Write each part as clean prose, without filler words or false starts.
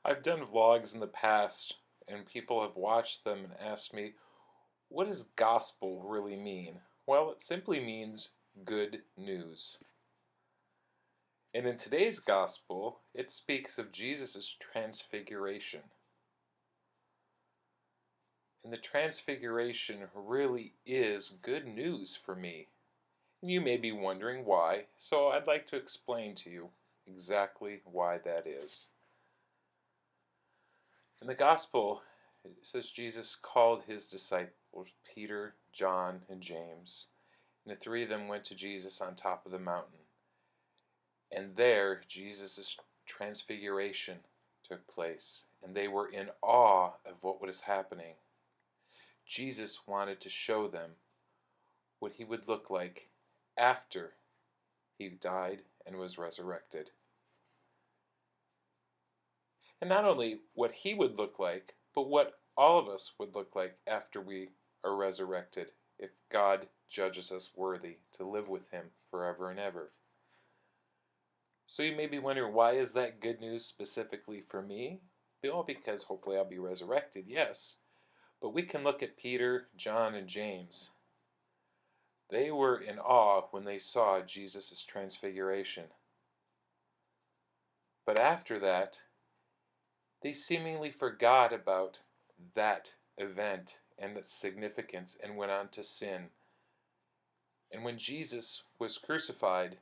I've done vlogs in the past, and people have watched them and asked me, what does gospel really mean? Well, it simply means good news. And in today's gospel, it speaks of Jesus' transfiguration. And the transfiguration really is good news for me. And you may be wondering why, so I'd like to explain to you exactly why that is. In the gospel, it says Jesus called his disciples, Peter, John, and James, and the three of them went to Jesus on top of the mountain. And there, Jesus' transfiguration took place, and they were in awe of what was happening. Jesus wanted to show them what he would look like after he died and was resurrected. And not only what he would look like, but what all of us would look like after we are resurrected, if God judges us worthy to live with him forever and ever. So you may be wondering, why is that good news specifically for me? Well, because hopefully I'll be resurrected, yes. But we can look at Peter, John, and James. They were in awe when they saw Jesus' transfiguration. But after that, they seemingly forgot about that event and its significance and went on to sin. And when Jesus was crucified,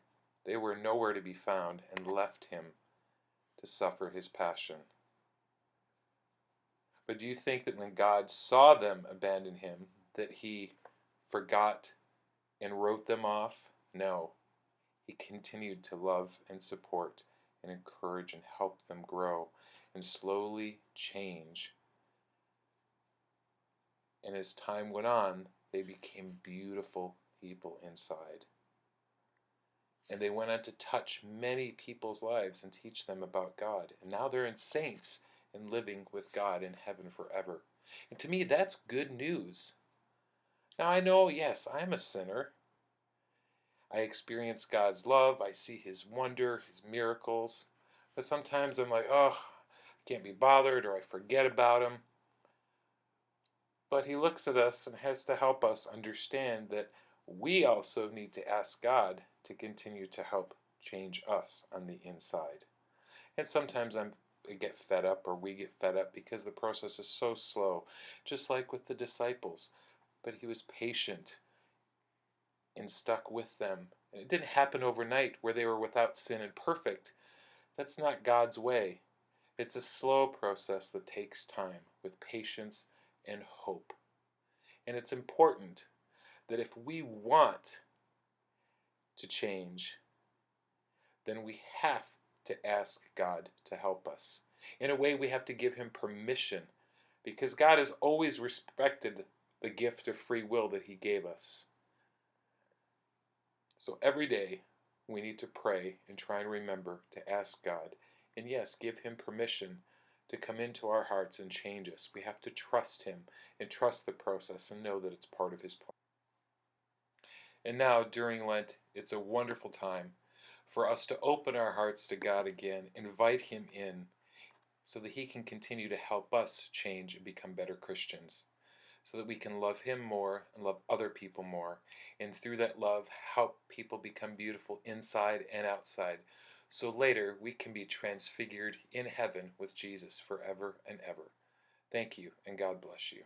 they were nowhere to be found and left him to suffer his passion. But do you think that when God saw them abandon him, that he forgot and wrote them off? No. He continued to love and support and encourage and help them grow and slowly change. And as time went on, they became beautiful people inside. And they went on to touch many people's lives and teach them about God. And now they're in saints and living with God in heaven forever. And to me, that's good news. Now I know, yes, I'm a sinner. I experience God's love. I see his wonder, his miracles. But sometimes I'm like, oh, I can't be bothered, or I forget about him. But he looks at us and has to help us understand that we also need to ask God to continue to help change us on the inside. And sometimes I get fed up, or we get fed up, because the process is so slow, just like with the disciples. But he was patient and stuck with them. And it didn't happen overnight where they were without sin and perfect. That's not God's way. It's a slow process that takes time with patience and hope. And it's important that if we want to change, then we have to ask God to help us. In a way, we have to give him permission, because God has always respected the gift of free will that he gave us. So every day, we need to pray and try and remember to ask God, and yes, give him permission to come into our hearts and change us. We have to trust him and trust the process and know that it's part of his plan. And now, during Lent, it's a wonderful time for us to open our hearts to God again, invite him in, so that he can continue to help us change and become better Christians, so that we can love him more and love other people more, and through that love, help people become beautiful inside and outside, so later we can be transfigured in heaven with Jesus forever and ever. Thank you, and God bless you.